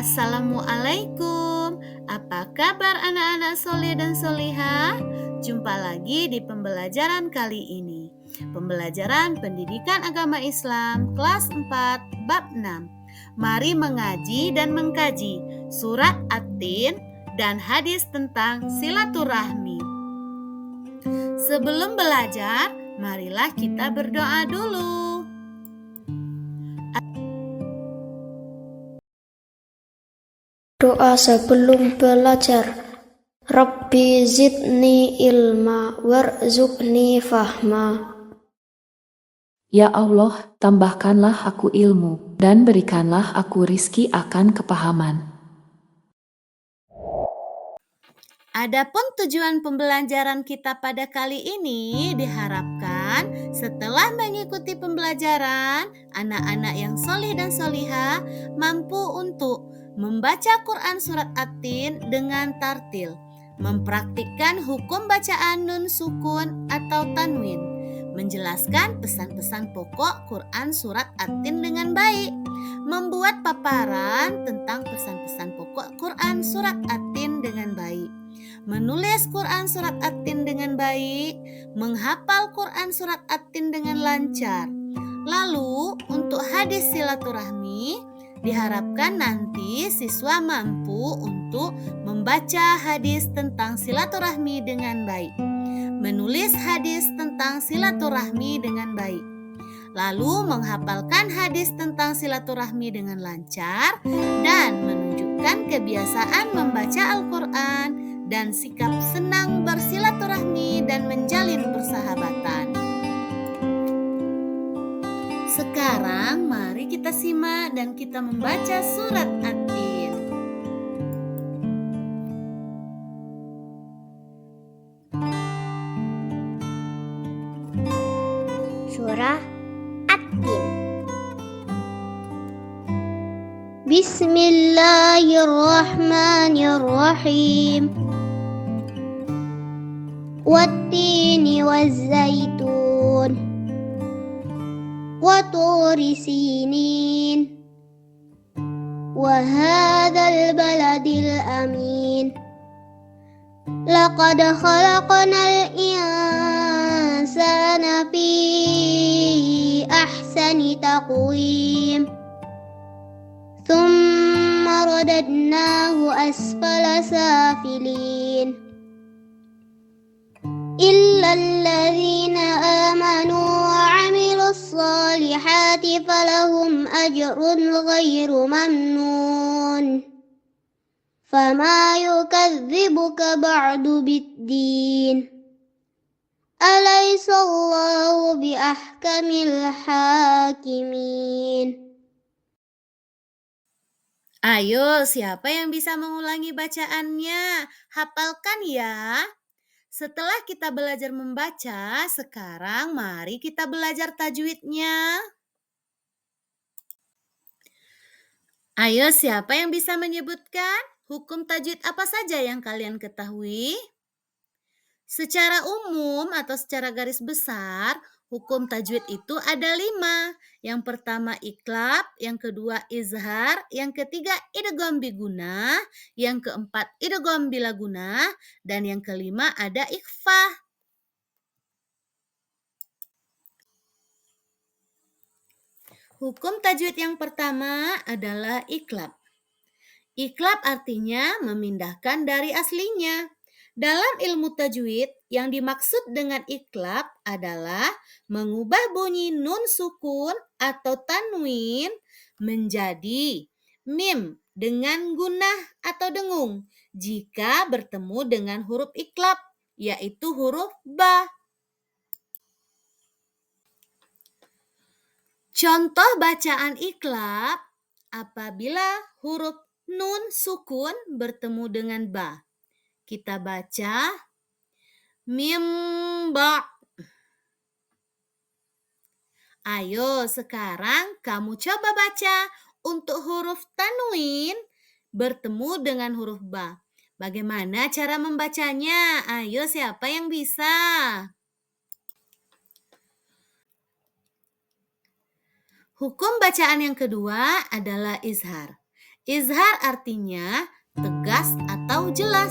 Assalamualaikum. Apa kabar anak-anak soleh dan solihah? Jumpa lagi di pembelajaran kali ini. Pembelajaran Pendidikan Agama Islam kelas 4 bab 6. Mari mengaji dan mengkaji surat At-Tin dan hadis tentang silaturahmi. Sebelum belajar, marilah kita berdoa dulu. Doa sebelum belajar. Rabbi zidni ilma warzuqni fahma. Ya Allah, tambahkanlah aku ilmu, dan berikanlah aku rizki akan kepahaman. Adapun tujuan pembelajaran kita pada kali ini diharapkan setelah mengikuti pembelajaran, anak-anak yang solih dan solihah mampu untuk membaca Quran Surat At-Tin dengan tartil, mempraktikkan hukum bacaan nun sukun atau tanwin, menjelaskan pesan-pesan pokok Quran Surat At-Tin dengan baik, membuat paparan tentang pesan-pesan pokok Quran Surat At-Tin dengan baik, menulis Quran Surat At-Tin dengan baik, menghafal Quran Surat At-Tin dengan lancar. Lalu untuk hadis silaturahmi, diharapkan nanti siswa mampu untuk membaca hadis tentang silaturahmi dengan baik, menulis hadis tentang silaturahmi dengan baik, lalu menghafalkan hadis tentang silaturahmi dengan lancar, dan menunjukkan kebiasaan membaca Al-Quran dan sikap senang bersilaturahmi dan menjalin persahabatan. Sekarang mari kita simak dan kita membaca surat At-Tin. Surah At-Tin. Bismillahirrahmanirrahim. Wat-tini waz-zaitun wa turi sinin wa hadzal baladil amin. Laqad khalaqnal insana fi ahsani taqwim. Thumma radadnahu asfala safilin. إلا الذين آمنوا وعملوا الصالحات فلهم أجر غير ممنون. فما يكذبك بعد بالدين. أليس الله بأحكم الحاكمين. Ayo, siapa yang bisa mengulangi bacaannya? Hafalkan ya. Setelah kita belajar membaca, sekarang mari kita belajar tajwidnya. Ayo, siapa yang bisa menyebutkan hukum tajwid apa saja yang kalian ketahui? Secara umum atau secara garis besar, hukum tajwid itu ada 5. Yang pertama iklab, yang kedua izhar, yang ketiga idgham biguna, yang keempat idgham bilaguna, dan yang kelima ada ikhfah. Hukum tajwid yang pertama adalah iklab. Iklab artinya memindahkan dari aslinya. Dalam ilmu tajwid, yang dimaksud dengan iklab adalah mengubah bunyi nun sukun atau tanwin menjadi mim dengan gunah atau dengung jika bertemu dengan huruf iklab, yaitu huruf ba. Contoh bacaan iklab apabila huruf nun sukun bertemu dengan ba. Kita baca mimba. Ayo sekarang kamu coba baca untuk huruf tanwin bertemu dengan huruf ba. Bagaimana cara membacanya? Ayo siapa yang bisa? Hukum bacaan yang kedua adalah izhar. Izhar artinya tegas atau jelas.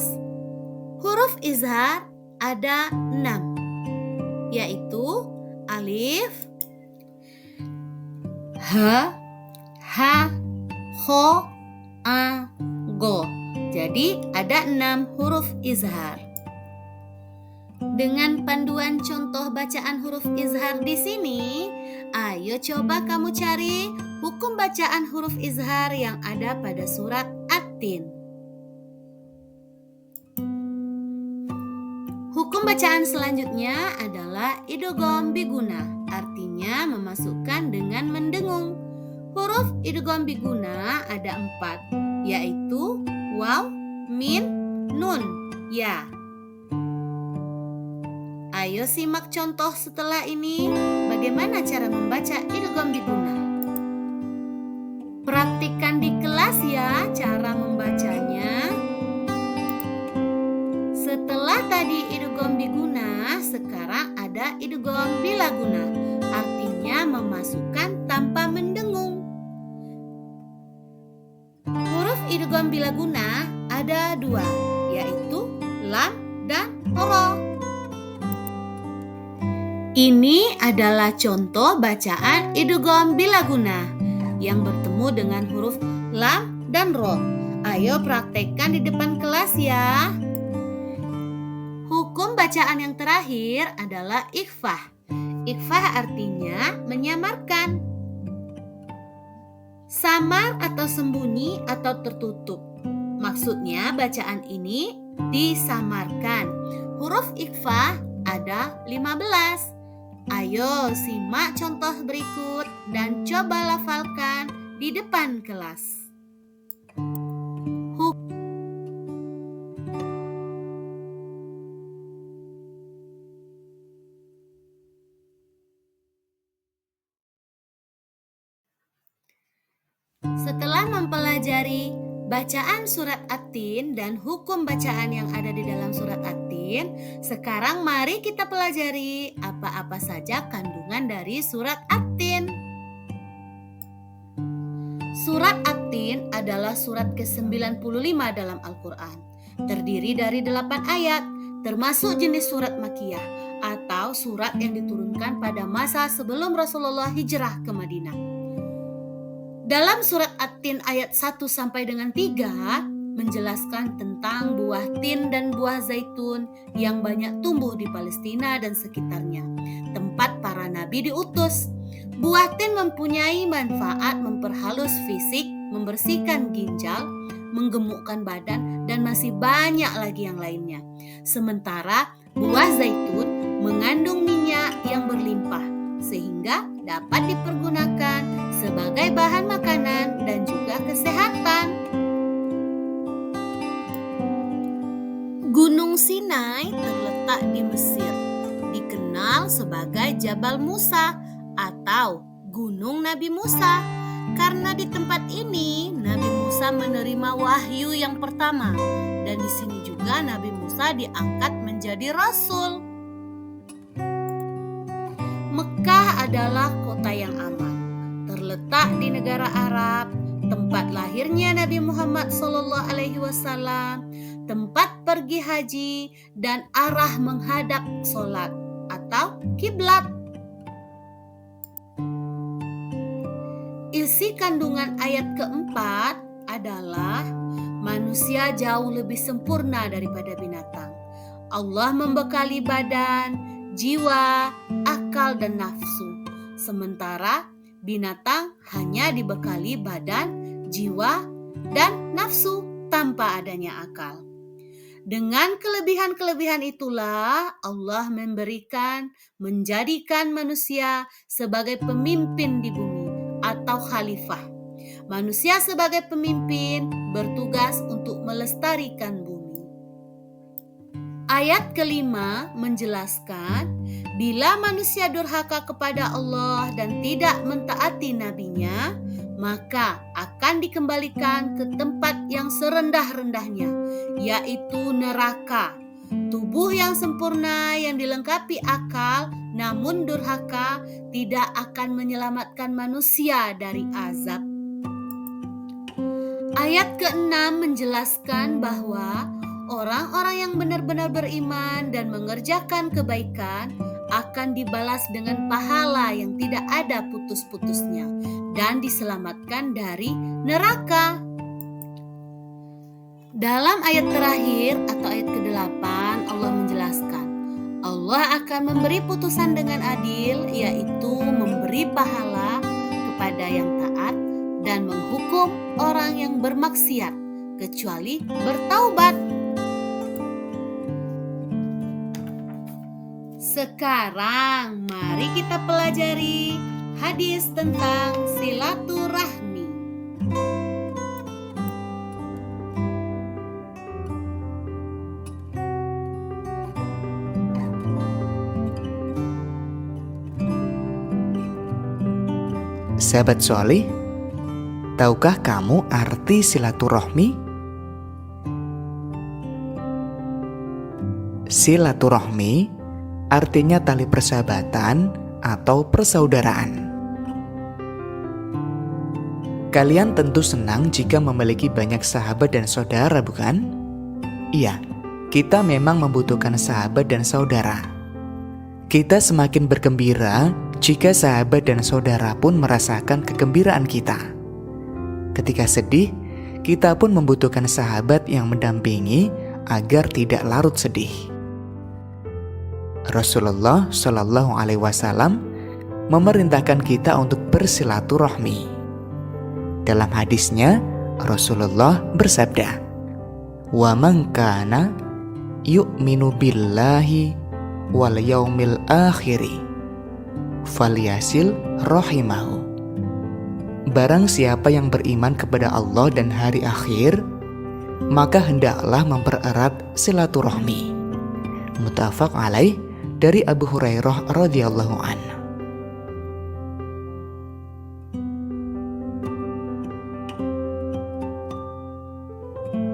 Huruf izhar ada 6, yaitu alif, ha, ha, ho, a, go. Jadi ada 6 huruf izhar. Dengan panduan contoh bacaan huruf izhar di sini, ayo coba kamu cari hukum bacaan huruf izhar yang ada pada surat At-Tin. Hukum bacaan selanjutnya adalah idgham biguna, artinya memasukkan dengan mendengung. Huruf idgham biguna ada 4, yaitu waw, min, nun, ya. Ayo simak contoh setelah ini bagaimana cara membaca idgham biguna. Praktikkan di kelas ya cara membacanya. Setelah tadi idgham biguna, sekarang ada idgham bilaguna, artinya memasukkan tanpa mendengung. Huruf idgham bilaguna ada 2, yaitu lam dan ro. Ini adalah contoh bacaan idgham bilaguna yang bertemu dengan huruf lam dan ro. Ayo praktekkan di depan kelas ya. Hukum bacaan yang terakhir adalah ikhfah. Ikhfah artinya menyamarkan. Samar atau sembunyi atau tertutup. Maksudnya bacaan ini disamarkan. Huruf ikhfah ada 15. Ayo simak contoh berikut dan coba lafalkan di depan kelas. Setelah mempelajari bacaan surat At-Tin dan hukum bacaan yang ada di dalam surat At-Tin, sekarang mari kita pelajari apa-apa saja kandungan dari surat At-Tin. Surat At-Tin adalah surat ke-95 dalam Al-Quran. Terdiri dari 8 ayat, termasuk jenis surat Makkiyah atau surat yang diturunkan pada masa sebelum Rasulullah hijrah ke Madinah. Dalam surat At-Tin ayat 1 sampai dengan 3 menjelaskan tentang buah tin dan buah zaitun yang banyak tumbuh di Palestina dan sekitarnya, tempat para nabi diutus. Buah tin mempunyai manfaat memperhalus fisik, membersihkan ginjal, menggemukkan badan, dan masih banyak lagi yang lainnya. Sementara buah zaitun mengandung minyak yang berlimpah, sehingga dapat dipergunakan sebagai bahan makanan dan juga kesehatan. Gunung Sinai terletak di Mesir, dikenal sebagai Jabal Musa atau Gunung Nabi Musa, karena di tempat ini Nabi Musa menerima wahyu yang pertama, dan di sini juga Nabi Musa diangkat menjadi rasul. Mekah adalah kota yang aman, terletak di negara Arab, tempat lahirnya Nabi Muhammad SAW, tempat pergi haji, dan arah menghadap sholat atau kiblat. Isi kandungan ayat keempat adalah manusia jauh lebih sempurna daripada binatang. Allah membekali badan, jiwa, akal, dan nafsu. Sementara binatang hanya dibekali badan, jiwa, dan nafsu tanpa adanya akal. Dengan kelebihan-kelebihan itulah Allah menjadikan manusia sebagai pemimpin di bumi atau khalifah. Manusia sebagai pemimpin bertugas untuk melestarikan bumi. Ayat kelima menjelaskan bila manusia durhaka kepada Allah dan tidak mentaati nabinya, maka akan dikembalikan ke tempat yang serendah-rendahnya, yaitu neraka. Tubuh yang sempurna yang dilengkapi akal namun durhaka tidak akan menyelamatkan manusia dari azab. Ayat ke-6 menjelaskan bahwa orang-orang yang benar-benar beriman dan mengerjakan kebaikan akan dibalas dengan pahala yang tidak ada putus-putusnya dan diselamatkan dari neraka. Dalam ayat terakhir atau ayat ke-8 Allah menjelaskan, Allah akan memberi putusan dengan adil, yaitu memberi pahala kepada yang taat dan menghukum orang yang bermaksiat, kecuali bertaubat. Sekarang mari kita pelajari hadis tentang silaturahmi. Sahabat solih, tahukah kamu arti silaturahmi? Silaturahmi artinya tali persahabatan atau persaudaraan. Kalian tentu senang jika memiliki banyak sahabat dan saudara, bukan? Iya, kita memang membutuhkan sahabat dan saudara. Kita semakin bergembira jika sahabat dan saudara pun merasakan kegembiraan kita. Ketika sedih, kita pun membutuhkan sahabat yang mendampingi agar tidak larut sedih. Rasulullah Shallallahu Alaihi Wasallam memerintahkan kita untuk bersilaturahmi. Dalam hadisnya, Rasulullah bersabda, "Wa man kana yu'minu billahi wal yaumil akhiri falyasil rahimahu." Barang siapa yang beriman kepada Allah dan hari akhir, maka hendaklah mempererat silaturahmi. Muttafaq alaih dari Abu Hurairah radhiyallahu anhu.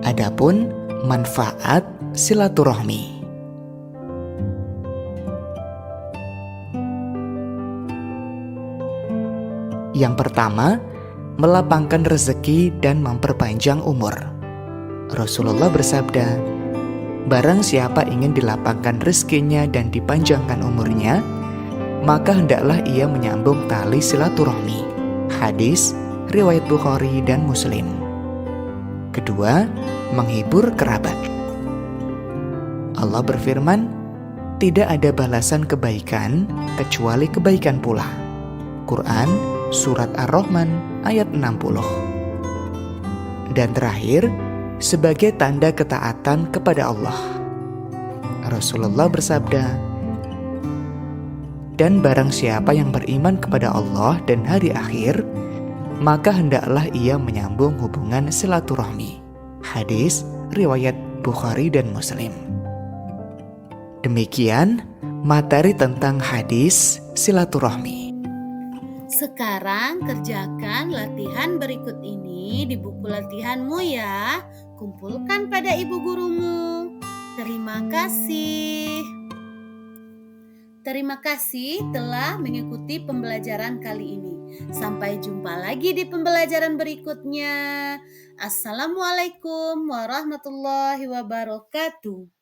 Adapun manfaat silaturahmi. Yang pertama, melapangkan rezeki dan memperpanjang umur. Rasulullah bersabda, barang siapa ingin dilapangkan rezekinya dan dipanjangkan umurnya, maka hendaklah ia menyambung tali silaturahmi. Hadis riwayat Bukhari dan Muslim. Kedua, menghibur kerabat. Allah berfirman, tidak ada balasan kebaikan kecuali kebaikan pula. Quran Surat Ar-Rahman ayat 60. Dan terakhir, sebagai tanda ketaatan kepada Allah, Rasulullah bersabda, dan barang siapa yang beriman kepada Allah dan hari akhir, maka hendaklah ia menyambung hubungan silaturahmi. Hadis riwayat Bukhari dan Muslim. Demikian materi tentang hadis silaturahmi. Sekarang kerjakan latihan berikut ini di buku latihanmu ya. Kumpulkan pada ibu gurumu. Terima kasih. Terima kasih telah mengikuti pembelajaran kali ini. Sampai jumpa lagi di pembelajaran berikutnya. Assalamualaikum warahmatullahi wabarakatuh.